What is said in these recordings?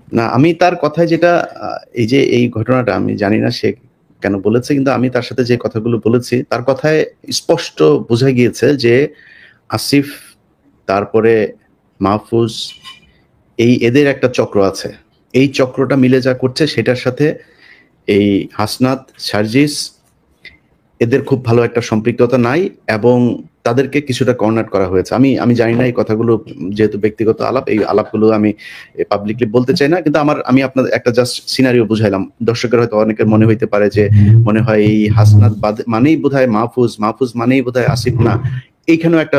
না, আমি তার কথায় যেটা এই যে এই ঘটনাটা আমি জানি না সে কেন বলেছে, কিন্তু আমি তার সাথে যে কথাগুলো বলেছি তার কথায় স্পষ্ট বোঝা গিয়েছে যে আসিফ, তারপরে মাহফুজ, এদের একটা চক্র আছে। এই চক্রটা মিলে যা করছে সেটার সাথে এই হাসনাত, সার্জিস, এদের খুব ভালো একটা সম্পৃক্ততা নাই, এবং তাদেরকে কিছুটা কর্নার করা হয়েছে। আমি জানি না এই কথাগুলো, যেহেতু ব্যক্তিগত আলাপ, এই আলাপগুলো আমি পাবলিকলি বলতে চাই না, কিন্তু আমি আপনাদের একটা জাস্ট সিনারিও বুঝাইলাম। দর্শকের হয়তো অনেকের মনে হইতে পারে যে মনে হয় এই হাসনাত মানেই বোধহয় মাহফুজ, মাহফুজ মানেই বোধহয় আসিফ। না, এইখানেও একটা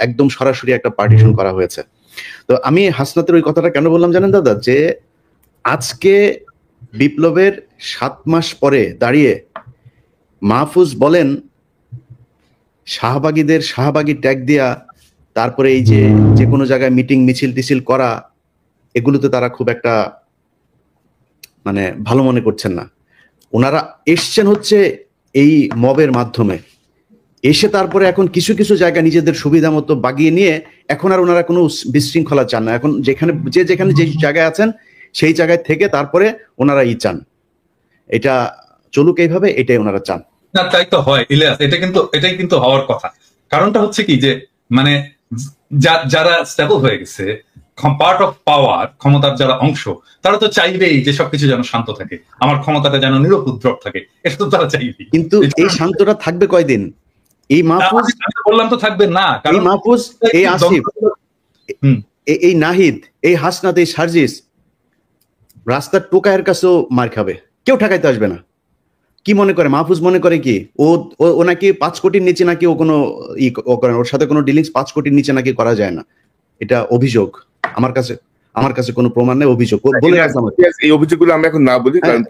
একদম সরাসরি একটা পার্টিশন করা হয়েছে। তো আমি হাসনাতের ওই কথাটা কেন বললাম জানেন দাদা, যে আজকে বিপ্লবের 7 মাস পরে দাঁড়িয়ে মাহফুজ বলেন শাহবাগীদের শাহবাগী ট্যাগ দিয়া, তারপরে এই যে কোনো জায়গায় মিটিং মিছিল টিছিল করা, এগুলোতে তারা খুব একটা মানে ভালো মনে করছেন না। ওনারা এসছেন হচ্ছে এই মবের মাধ্যমে, এসে তারপরে এখন কিছু কিছু জায়গা নিজেদের সুবিধা মতো বাগিয়ে নিয়ে এখন আর ওনারা কোনো বিশৃঙ্খলা চান না। এখন যেখানে যে জায়গায় আছেন সেই জায়গায় থেকে তারপরে ওনারা চান এটা চলুক এইভাবে, এটাই ওনারা চান। না, তাই তো হয় ইলিয়াস, এটাই কিন্তু হওয়ার কথা। কারণটা হচ্ছে কি যে মানে যারা স্টেবল হয়ে গেছে, পার্ট অফ পাওয়ার, ক্ষমতার যারা অংশ, তারা তো চাইবেই যে সবকিছু যেন শান্ত থাকে, আমার ক্ষমতাটা যেন নিরুপদ্রব থাকে, এটা তো তারা চাইবেই। কিন্তু এই শান্তটা থাকবে কয়দিন? এই মাহফুজ, বললাম তো থাকবে না, এই মাহফুজ, এই আসিফ, এই নাহিদ, এই হাসনাত, এই সার্জিস রাস্তার টোকায়ের কাছেও মার খাবে, কেউ ঠেকাইতে আসবে না। কি মনে করে মাহফুজ? মনে করে কি ও নাকি 5 কোটির নিচে নাকি ও কোনো করেন, ওর সাথে কোনো ডিলিংস 5 কোটির নিচে নাকি করা যায় না। এটা অভিযোগ, আমার কাছে কোনো প্রমাণ নেই, অভিযোগ বলে রাখলাম। এই অভিযোগগুলো আমরা এখন না বলি, কারণ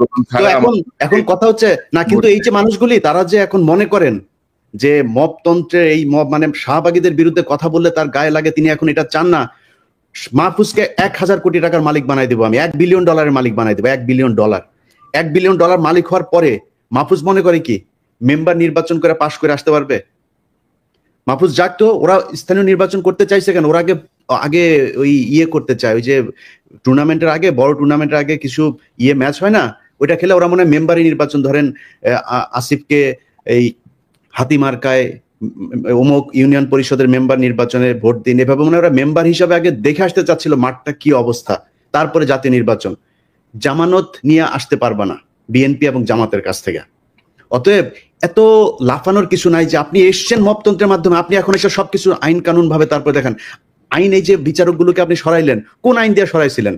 এখন কথা হচ্ছে না, কিন্তু এই যে মানুষগুলি তারা যে এখন মনে করেন যে মবতন্ত্রের এই মব মানে শাহবাগীদের বিরুদ্ধে কথা বললে তার গায়ে লাগে, তিনি এখন এটা চান না। মাহফুজকে 1000 কোটি টাকার মালিক বানাই দেবো আমি, $1 বিলিয়ন মালিক বানাই দেবো, $1 বিলিয়ন। $1 বিলিয়ন মালিক হওয়ার পরে মাহফুজ মনে করে কি মেম্বার নির্বাচন করে পাশ করে আসতে পারবে? মাহফুজ যাক তো, ওরা স্থানীয় নির্বাচন করতে চাইছে কেন? ওরা আগে ওই করতে চায়, ওই যে টুর্নামেন্টের আগে, বড় টুর্নামেন্টের আগে কিছু ম্যাচ হয় না, ওইটা খেলে ওরা মনে হয় মেম্বারই নির্বাচন, ধরেন আসিফকে এই হাতিমার্কায় অমুক ইউনিয়ন পরিষদের মেম্বার নির্বাচনে ভোট দিন, এভাবে মনে ওরা মেম্বার হিসাবে আগে দেখে আসতে চাচ্ছিল মাঠটা কি অবস্থা, তারপরে জাতীয় নির্বাচন। জামানত নিয়ে আসতে পারবা না বিএনপি এবং জামাতের কাছ থেকে। অতএব এত লাফানোর কিছু নাই, যে আপনি এসছেন মবতন্ত্রের মাধ্যমে, আপনি এখন এসে সবকিছু আইন কানুন ভাবে তারপরে দেখেন। আইন, এই যে বিচারকগুলোকে আপনি সরাইলেন, কোন আইন দিয়ে সরাইছিলেন?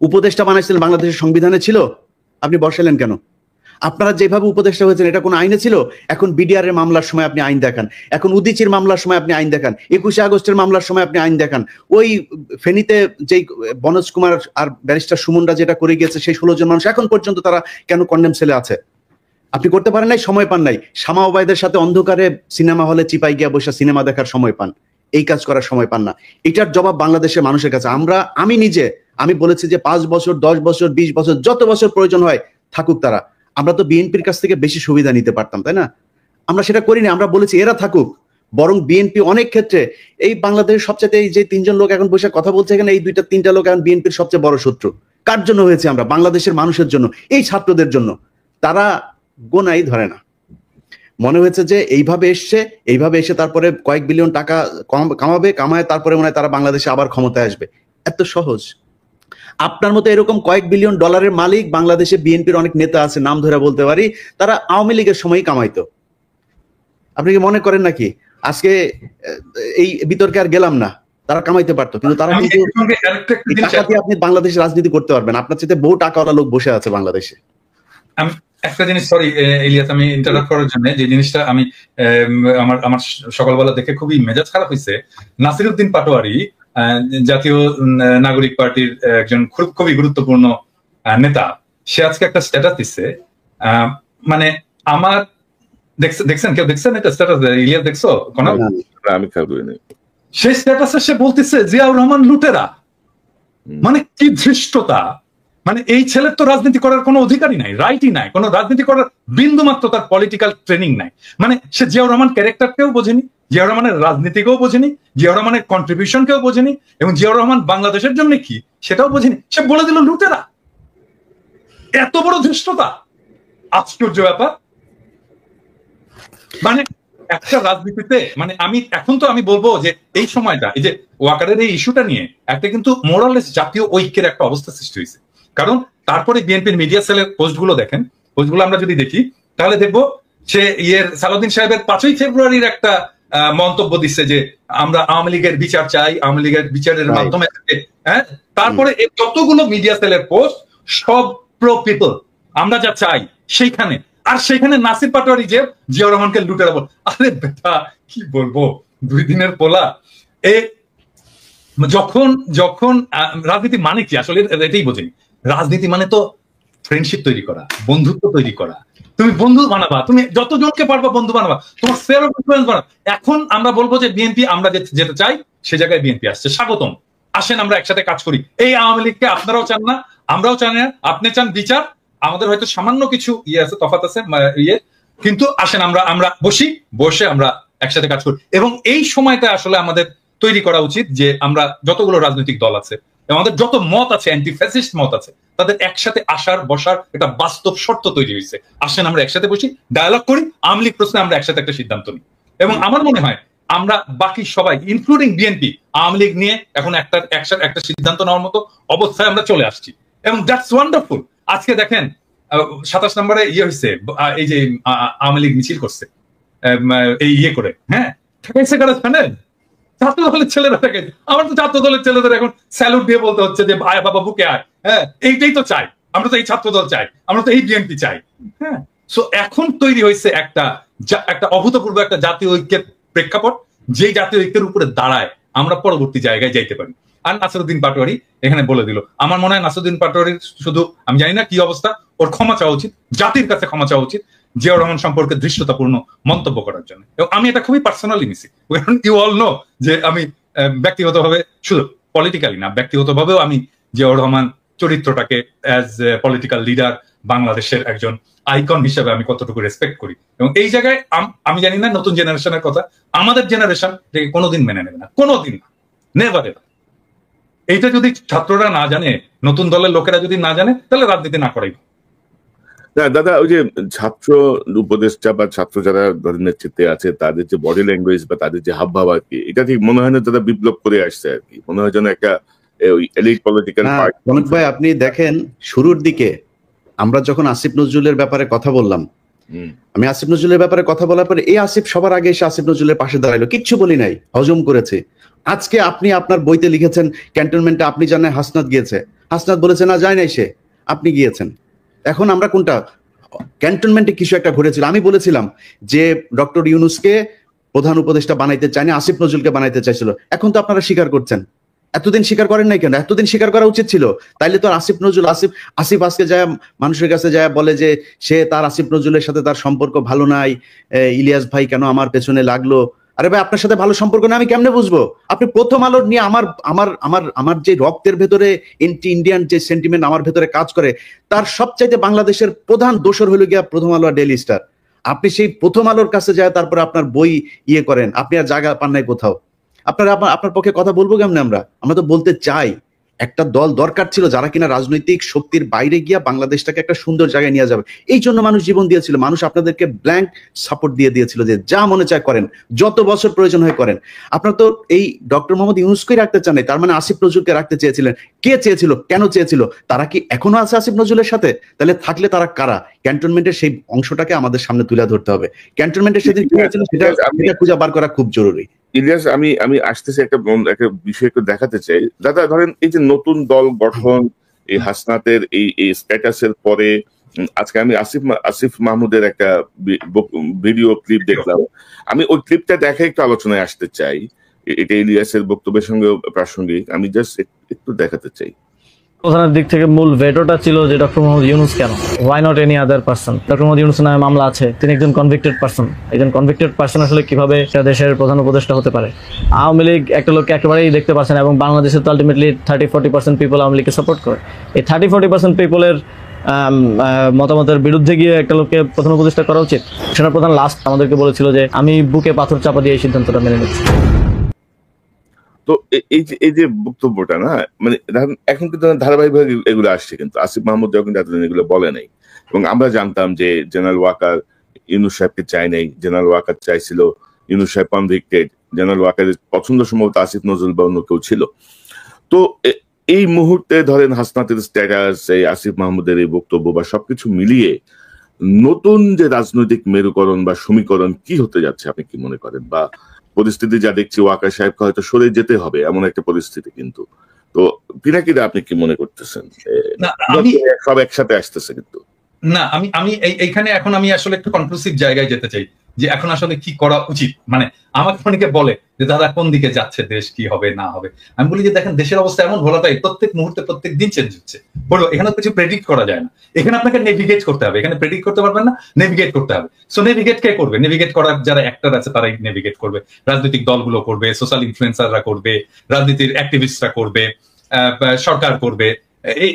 উপদেষ্টা বানাইছিলেন বাংলাদেশের সংবিধানে ছিল, আপনি বসাইলেন কেন? আপনারা যেভাবে উপদেষ্টা হয়েছেন এটা কোন আইনে ছিল? এখন বিডিআর এর মামলার সময় আপনি আইন দেখান, এখন উদিচির মামলার সময় আপনি আইন দেখান, 21শে আগস্টের মামলার সময় আপনি আইন দেখান, ওই ফেনীতে যেই বনজ কুমার আর ব্যারিস্টার সুমনরা যেটা করে গিয়েছে, সেই 16 জন মানুষ এখন পর্যন্ত তারা কেন কন্ডেম সেলে আছে? আপনি করতে পারেন নাই, সময় পান নাই। শামা ওবায়দের সাথে অন্ধকারে সিনেমা হলে চিপাই গিয়া বসে সিনেমা দেখার সময় পান, এই কাজ করার সময় পান না। এটার জবাব বাংলাদেশের মানুষের কাছে। আমি বলেছি যে 5 বছর, 10 বছর, 20 বছর, যত বছর প্রয়োজন হয় থাকুক তারা। আমরা তো বিএনপির কাছ থেকে বেশি সুবিধা নিতে পারতাম, তাই না? আমরা সেটা করিনি, আমরা বলেছি এরা থাকুক। বরং বিএনপি অনেক ক্ষেত্রে এই বাংলাদেশের সবচেয়ে, এই যে 3 জন লোক এখন বসে কথা বলছে এখানে, এই 2-3টা লোক এখন বিএনপির সবচেয়ে বড় শত্রু। কার জন্য হয়েছে? আমরা বাংলাদেশের মানুষের জন্য, এই ছাত্রদের জন্য। তারা গোনাই ধরে না, মনে হয়েছে যে এইভাবে এসে তারপরে কয়েক বিলিয়ন টাকা কামায় তারপরে মনে হয় তারা বাংলাদেশে আবার ক্ষমতায় আসবে। এত সহজ? আপনার মতো এরকম কয়েক বিলিয়ন ডলারের মালিক বাংলাদেশে বিএনপির অনেক নেতা আছে, নাম ধরে বলতে পারি, তারা আওয়ামী লীগের সময়ই কামাইতো। আপনি কি মনে করেন নাকি আজকে এই বিতর্কে আর গেলাম না, তারা কামাইতে পারতো, কিন্তু তারা কিন্তু টাকা দিয়ে আপনি বাংলাদেশে রাজনীতি করতে পারবেন। আপনার চেয়ে বহু টাকাওয়ালা লোক বসে আছে বাংলাদেশে। আমি একটা জিনিস, সরি ইলিয়াস, আমি ইন্টারাপ্ট করার জন্য, যে জিনিসটা আমি আমার সকালবেলা দেখে খুবই মেজাজ খারাপ হয়েছে। নাসিরউদ্দিন পাটোয়ারি, জাতীয় নাগরিক পার্টির একজন খুবই গুরুত্বপূর্ণ নেতা, সে আজকে একটা স্ট্যাটাস দিচ্ছে। মানে আমার দেখছেন, কেউ দেখছেন এটা স্ট্যাটাস? ইলিয়াস দেখছো? আমি সেই স্ট্যাটাসে সে বলতেছে জিয়াউর রহমান লুটেরা। মানে কি ধৃষ্টতা! মানে এই ছেলের তো রাজনীতি করার কোনো অধিকারই নাই, রাইটই নাই, কোনো রাজনীতি করার বিন্দু মাত্র তার পলিটিক্যাল ট্রেনিং নাই। মানে সে জিয়াউর রহমান ক্যারেক্টারকেও বোঝেনি, জিয়াউর রহমানের রাজনীতিকেও বোঝেনি, জিয়াউর রহমানের কন্ট্রিবিউশনকেও বোঝেনি, এবং জিয়াউর রহমান বাংলাদেশের জন্য কি সেটাও বোঝেনি। সে বলে দিল লুটেরা। এত বড় ধৃষ্টতা, আশ্চর্য ব্যাপার। মানে একটা রাজনীতিতে মানে আমি বলবো যে এই সময়টা, এই যে ওয়াকারের এই ইস্যুটা নিয়ে একটা কিন্তু মোরালেস জাতীয় ঐক্যের একটা অবস্থা সৃষ্টি হয়েছে। কারণ তারপরে বিএনপির মিডিয়া সেলের পোস্টগুলো দেখেন, পোস্টগুলো আমরা যদি দেখি তাহলে দেখবো সে সালাউদ্দিন সাহেবের 5ই ফেব্রুয়ারির একটা মন্তব্য দিচ্ছে যে আমরা আওয়ামী লীগের বিচার চাই, আওয়ামী লীগের বিচারের মাধ্যমে, হ্যাঁ। তারপরে যতগুলো মিডিয়া সেলের পোস্ট সব প্রো পিপল, আমরা যা চাই সেইখানে। আর সেখানে নাসির পাটোয়ারি যে জিয়াউর রহমানকে লুটেরা বল, আরে বেটা কি বলবো, 2 দিনের পোলা। যখন রাজনীতি মানে কি আসলে এটাই বোঝেনি। রাজনীতি মানে তো ফ্রেন্ডশিপ তৈরি করা, বন্ধুত্ব তৈরি করা। তুমি বন্ধু বানাবা, তুমি যতজনকে পারবা বন্ধু বানাবা, তোমার স্ফিয়ার অফ ইনফ্লুয়েন্স বানাবা। এখন আমরা বলবো যে বিএনপি, আমরা যেতে চাই সে জায়গায় বিএনপি আসছে, স্বাগতম, আসেন আমরা একসাথে কাজ করি। এই আওয়ামী লীগকে আপনারাও চান না, আমরাও চান না, আপনি চান বিচার, আমাদের হয়তো সামান্য কিছু আছে, তফাৎ আছে কিন্তু আসেন আমরা বসে আমরা একসাথে কাজ করি। এবং এই সময়টা আসলে আমাদের তৈরি করা উচিত যে আমরা যতগুলো রাজনৈতিক দল আছে, আমাদের যত মত আছে, অ্যান্টি ফ্যাসিস্ট মত আছে, তাদের একসাথে বসার একটা বাস্তব শর্ত তৈরি হয়েছে। আসেন আমরা একসাথে বসি, ডায়ালগ করি, আওয়ামী লীগ প্রশ্নে আমরা একসাথে একটা সিদ্ধান্ত নিই। এবং আমার মনে হয় আমরা বাকি সবাই ইনক্লুডিং বিএনপি আওয়ামী লীগ নিয়ে এখন একটা সিদ্ধান্ত নেওয়ার মতো অবস্থায় আমরা চলে আসছি, এবং দ্যাটস ওয়ান্ডারফুল। আজকে দেখেন 27 নম্বরে হয়েছে, এই যে আওয়ামী লীগ মিছিল করছে এই করে, হ্যাঁ, ঠেকাইছে কারা জানেন? ছাত্র দলের ছেলেরা থাকে। আমার তো ছাত্র দলের ছেলেদের এখন স্যালুট দিয়ে বলতে হচ্ছে যে ভাই বাবা বুকে আয়, হ্যাঁ, এইটাই তো চাই আমরা, তো এই ছাত্র দল চাই, আমরা তো এই বিএনপি চাই, হ্যাঁ। সো এখন তৈরি হয়েছে একটা অভূতপূর্ব একটা জাতীয় ঐক্যের প্রেক্ষাপট, যে জাতীয় ঐক্যের উপরে দাঁড়ায় আমরা পরবর্তী জায়গায় যাইতে পারি। আর নাসিরউদ্দিন পাটোয়ারি এখানে বলে দিল। আমার মনে হয় নাসিরউদ্দিন পাটোয়ারির শুধু, আমি জানি না কি অবস্থা, ওর ক্ষমা চাওয়া উচিত, জাতির কাছে ক্ষমা চাওয়া উচিত জিয়াউর রহমান সম্পর্কে ধৃষ্টতাপূর্ণ মন্তব্য করার জন্য। এবং আমি এটা খুবই পার্সোনালি নিছি। ইউ অল নো যে আমি ব্যক্তিগতভাবে, শুধু পলিটিক্যালি না, ব্যক্তিগতভাবেও আমি জিয়াউর রহমান চরিত্রটাকে অ্যাজ পলিটিক্যাল লিডার, বাংলাদেশের একজন আইকন হিসেবে আমি কতটুকু রেসপেক্ট করি। এবং এই জায়গায় আমি জানি না নতুন জেনারেশনের কথা, আমাদের জেনারেশন এটাকে কোনোদিন মেনে নেবে না, কোনোদিন না, নেভার এভার। এইটা যদি ছাত্ররা না জানে, নতুন দলের লোকেরা যদি না জানে, তাহলে রাজনীতি না করাই। না দাদা, ওই যে ছাত্র উপদেষ্টা বা ছাত্র যারা ধরেন নেতৃত্বে আছে, তাদের যে বডি ল্যাঙ্গুয়েজ বা তাদের যে হাবভাব আর কি, এটা ঠিক মনে হয় না তারা বিপ্লব করে আসছে আর কি, মনে হয় যেন একটা এলিট পলিটিক্যাল পার্টি। কনক ভাই, আপনি দেখেন শুরুর দিকে আমরা যখন আসিফ নজরুলের ব্যাপারে কথা বললাম, আমি আসিফ নজরুলের ব্যাপারে কথা বলার পরে এই আসিফ সবার আগে এসে আসিফ নজরুলের পাশে দাঁড়াইলো, কিচ্ছু বলি নাই, হজম করেছে। আজকে আপনি আপনার বইতে লিখেছেন ক্যান্টনমেন্টে আপনি জানেন হাসনাত গিয়েছে, হাসনাত বলেছে না যায় নাই সে, আপনি গিয়েছেন। এখন আমরা কোনটা, ক্যান্টনমেন্টে কিছু একটা ঘটেছিল, আমি বলেছিলাম যে ডক্টর ইউনূসকে প্রধান উপদেষ্টা বানাইতে চায়নি, আসিফ নজরুলকে বানাইতে চাইছিল। এখন তো আপনারা স্বীকার করছেন, এতদিন স্বীকার করেন নাই কেন? এতদিন স্বীকার করা উচিত ছিল। তাইলে তো আসিফ নজরুল, আসিফ আজকে যায় মানুষের কাছে যায় বলে যে সে তার আসিফ নজরুলের সাথে তার সম্পর্ক ভালো নাই, ইলিয়াস ভাই কেন আমার পেছনে লাগলো। আরে ভাই, আপনার সাথে ভালো সম্পর্ক না আমি কেমনে বুঝবো? আপনি প্রথম আলো নিয়ে আমার যে রক্তের ভেতরে ইন্ডিয়ান যে সেন্টিমেন্ট আমার ভেতরে কাজ করে, তার সবচাইতে বাংলাদেশের প্রধান দোসর হলো গিয়া প্রথম আলো আর ডেইলি স্টার। আপনি সেই প্রথম আলোর কাছে যায় তারপরে আপনার বই করেন, আপনি আর জায়গা পান নাই কোথাও। আপনার পক্ষে কথা বলবো কেমনে? আমরা তো বলতে চাই একটা দল দরকার ছিল যারা কিনা রাজনৈতিক শক্তির বাইরে গিয়া বাংলাদেশটাকে একটা সুন্দর জায়গায় নিয়ে যাবে। এই জন্য মানুষ জীবন দিয়েছিল, মানুষ আপনাদেরকে ব্ল্যাঙ্ক সাপোর্ট দিয়ে দিয়েছিল যে যা মনে চায় করেন, যত বছর প্রয়োজন হয় করেন। আপনার তো এই ডক্টর মোহাম্মদ ইউনূসকে রাখতে চান নাই, তার মানে আসিফ নজরুলকে রাখতে চেয়েছিলেন। কে চেয়েছিল, কেন চেয়েছিল? তারা কি এখনো আছে আসিফ নজরুলের সাথে? তাহলে থাকলে তারা কারা? ক্যান্টনমেন্টের সেই অংশটাকে আমাদের সামনে তুলে ধরতে হবে। ক্যান্টনমেন্টের সেদিন কি হয়েছিল সেটা খুঁজে বার করা খুব জরুরি। ইলিয়াস, আমি আসতেছি একটা বিষয় একটু দেখাতে চাই দাদা। ধরেন এই যে নতুন দল গঠন, এই হাসনাতের এই স্ট্যাটাসের পরে আজকে আমি আসিফ মাহমুদের একটা ভিডিও ক্লিপ দেখলাম। আমি ওই ক্লিপটা দেখে একটু আলোচনায় আসতে চাই, এটা ইলিয়াসের বক্তব্যের সঙ্গে প্রাসঙ্গিক। আমি জাস্ট একটু দেখাতে চাই। প্রধানের দিক থেকে মূল ভেটোটা ছিল যে ডক্টর মোহাম্মদ ইউনূস কেন, why not any other person. Doctor Mohammad ইউনূসের নামে মামলা আছে, তিনি একজন কনভিক্টেড পারসন। একজন কনভিক্টেড পারসন আসলে কিভাবে দেশের প্রধান উপদেষ্টা হতে পারে? আওয়ামী লীগ একটা লোককে একেবারেই দেখতে পাচ্ছেন, এবং বাংলাদেশে তো আলটিমেটলি 30-40% পিপল আওয়ামী লীগকে সাপোর্ট করে। এই 30-40% পিপলের মতামতের বিরুদ্ধে গিয়ে একটা লোককে প্রধান উপদেষ্টা করা উচিত? সেনাপ্রধান লাস্ট আমাদেরকে বলেছিল যে আমি বুকে পাথর চাপা দিয়ে এই সিদ্ধান্তটা মেনে নিচ্ছি। তো এই যে বক্তব্যটা না, মানে এখন কিন্তু ধারাবাহিকভাবে এগুলো আসছে, কিন্তু আসিফ মাহমুদ যখন এতদিন এগুলো বলে নাই, এবং আমরা জানতাম যে জেনারেল ওয়াকার ইউনূস সাহেবকে চায় নাই, জেনারেল ওয়াকার চাইছিল ইউনূস সাহেব কনভিক্টেড, জেনারেল ওয়াকারের পছন্দ সম্ভবত আসিফ নজরুল বা অন্য কেউ ছিল। তো এই মুহূর্তে ধরেন হাসনাতের স্ট্যাটাস, এই আসিফ মাহমুদের এই বক্তব্য বা সবকিছু মিলিয়ে নতুন যে রাজনৈতিক মেরুকরণ বা সমীকরণ কি হতে যাচ্ছে আপনি কি মনে করেন? বা পরিস্থিতি যা দেখছি ওয়াকার সাহেবকে হয়তো সরে যেতে হবে এমন একটা পরিস্থিতি, কিন্তু তো পিনাকিদা আপনি কি মনে করতেছেন? সব একসাথে আসতেছে কিন্তু না, আমি এইখানে এখন আমি আসলে একটু কনক্লুসিভ জায়গায় যেতে চাই যে এখন আসলে কি করা উচিত। মানে আমাকে অনেকে বলে যে দাদা কোন দিকে যাচ্ছে দেশ, কি হবে না হবে। আমি বলি যে দেখেন দেশের অবস্থা এমন ভোলাটাই, প্রত্যেক মুহূর্তে প্রত্যেক দিন চেঞ্জ হচ্ছে। বলবো এখানে কিছু প্রেডিক্ট করা যায় না, এখানে আপনাকে নেভিগেট করতে হবে। এখানে প্রেডিক্ট করতে পারবেন না, নেভিগেট করতে হবে। সো নেভিগেট কে করবে? নেভিগেট করার যারা অ্যাক্টর আছে তারাই নেভিগেট করবে। রাজনৈতিক দলগুলো করবে, সোশ্যাল ইনফ্লুয়েন্সাররা করবে, রাজনীতির অ্যাক্টিভিস্টরা করবে, সরকার করবে, এই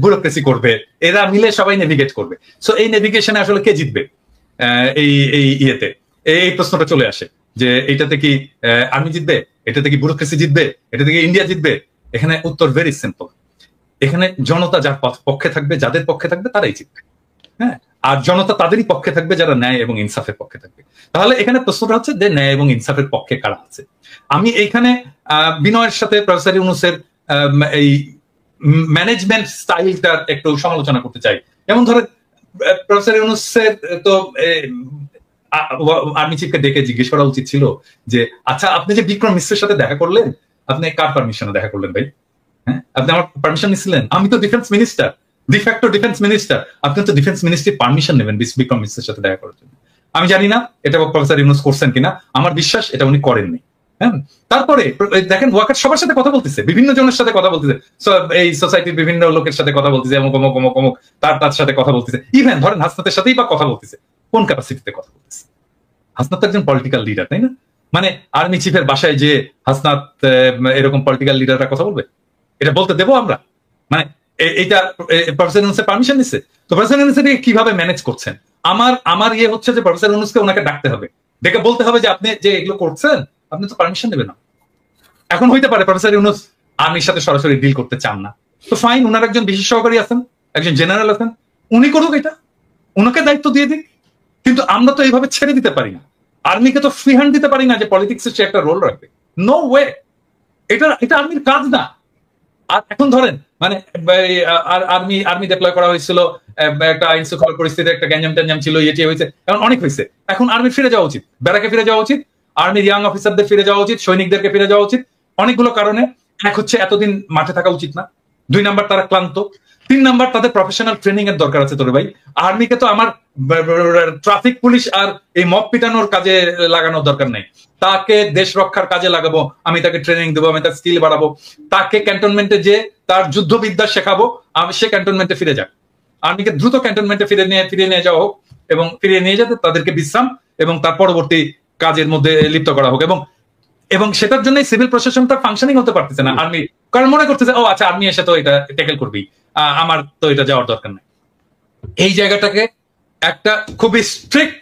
ব্যুরোক্রেসি করবে, এরা মিলে সবাই নেভিগেট করবে। সো এই নেভিগেশনে আসলে কে জিতবে এই ইয়েতে? এই প্রশ্নটা চলে আসে যে এইটাতে কি আর্মি জিতবে, এটাতে কি ব্যুরোক্রেসি জিতবে, এটা থেকে ইন্ডিয়া জিতবে? এখানে উত্তর ভেরি সিম্পল। এখানে জনতা যার পক্ষে থাকবে, যাদের পক্ষে থাকবে তারাই জিতবে। হ্যাঁ, আর জনতা তাদেরই পক্ষে থাকবে যারা ন্যায় এবং ইনসাফের পক্ষে থাকবে। তাহলে এখানে প্রশ্নটা হচ্ছে যে ন্যায় এবং ইনসাফের পক্ষে কারা আছে। আমি এইখানে বিনয়ের সাথে প্রফেসর ইউনূসের এই ম্যানেজমেন্ট স্টাইলটার একটু সমালোচনা করতে চাই। যেমন ধরেন প্রফেসর ইউনূসের তো আর্মি চিফকে ডেকে জিজ্ঞেস করা উচিত ছিল যে আচ্ছা আপনি যে বিক্রম মিশ্রের সাথে দেখা করলেন, আপনি কার পারমিশনে দেখা করলেন ভাই? হ্যাঁ, আপনি আমার পারমিশন নিছিলেন? আমি তো defence minister, de facto defence minister, আপনি তো ডিফেন্স মিনিস্ট্রির পারমিশন নেবেন বিক্রম মিশ্রের সাথে দেখা করার জন্য। আমি জানি না এটা প্রফেসর ইউনূস করছেন কিনা, আমার বিশ্বাস এটা উনি করেননি। হ্যাঁ, তারপরে দেখেন ওয়াকার সবার সাথে কথা বলতেছে, বিভিন্ন জনের সাথে কথা বলতেছে, এই সোসাইটির বিভিন্ন লোকের সাথে কথা বলতেছে, অমুক অমুক অমুক অমুক তার সাথে কথা বলতেছে। ইভেন ধরেন হাসনাতের সাথেই বা কথা বলতেছে, কোন ক্যাপাসিটিতে কথা বলতেছে? হাসনাত একজন পলিটিক্যাল লিডার, তাই না? মানে আর্মি চিফের বাসায় যে হাসনাত এরকম পলিটিক্যাল লিডাররা কথা বলবে, এটা বলতে দেবো আমরা? মানে এইটা প্রফেসর ইউনূসের পারমিশন নিচ্ছে। তো প্রফেসর ইউনূসের কিভাবে ম্যানেজ করছেন? আমার ইয়ে হচ্ছে যে প্রফেসর ইউনূসকে ওনাকে ডাকতে হবে, ডেকে বলতে হবে যে আপনি যে এগুলো করছেন আপনি তো পারমিশন নেবেন না। এখন হইতে পারে প্রফেসর ইউনূস আর্মির সাথে সরাসরি ডিল করতে চান না, তো ফাইন, ওনার একজন বিশেষ সহকারী আছেন, একজন জেনারেল আছেন, উনি করুক, এটা ওনাকে দায়িত্ব দিয়ে দিক। কিন্তু আমরা তো এইভাবে ছেড়ে দিতে পারি না, আর্মিকে তো ফ্রি হ্যান্ড দিতে পারি না যে পলিটিক্সে সে একটা রোল রাখবে। নো ওয়ে, এটা আর্মির কাজ না। আর এখন ধরেন মানে আর্মি ডিপ্লয় করা হয়েছিল, একটা আইন শৃঙ্খলা পরিস্থিতি, একটা গ্যাঞ্জাম ট্যাঞ্জাম ছিল, এটি হয়েছে, এখন অনেক হয়েছে। এখন আর্মি ফিরে যাওয়া উচিত, ব্যারাকে ফিরে যাওয়া উচিত, আর্মির ইয়াং অফিসারদের ফিরে যাওয়া উচিত, সৈনিকদেরকে ফিরে যাওয়া উচিত, অনেকগুলো কারণে। এক হচ্ছে এতদিন মাঠে থাকা উচিত না, 2 নাম্বার তারা ক্লান্ত, 3 নাম্বার তাদের প্রফেশনাল ট্রেনিং এর দরকার আছে। তোরে ভাই, আর্মিকে তো আমার ট্রাফিক পুলিশ আর এই মব পিটানোর কাজে লাগানোর দরকার নেই, তাকে দেশ রক্ষার কাজে লাগাবো, আমি তাকে ট্রেনিং দেবো, আমি তার স্কিল বাড়াবো, তাকে ক্যান্টনমেন্টে যে তার যুদ্ধবিদ্যা শেখাবো, আমি সে ক্যান্টনমেন্টে ফিরে যাক। আর্মিকে দ্রুত ক্যান্টনমেন্টে ফিরিয়ে নিয়ে যাওয়া হোক, এবং ফিরিয়ে নিয়ে যেতে তাদেরকে বিশ্রাম এবং তার পরবর্তী কাজের মধ্যে লিপ্ত করা হোক। এবং সেটার জন্য সিভিল প্রশাসনটা ফাংশনিং হতে পারতেছে না আর্মি, কারণ মনে করতেছে ও আচ্ছা আর্মি এসে তো এটা ট্যাকেল করবি, আমার তো এটা যাওয়ার দরকার নাই। এই জায়গাটাকে একটা খুবই স্ট্রিক্ট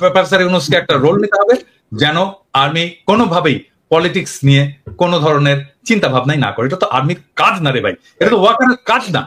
প্রফেসর ইউনূসকে একটা রোল নিতে হবে, যেন আর্মি কোনোভাবেই পলিটিক্স নিয়ে কোনো ধরনের চিন্তা ভাবনাই না করে। এটা তো আর্মির কাজ না রে ভাই, এটা তো ওয়াকারের কাজ না।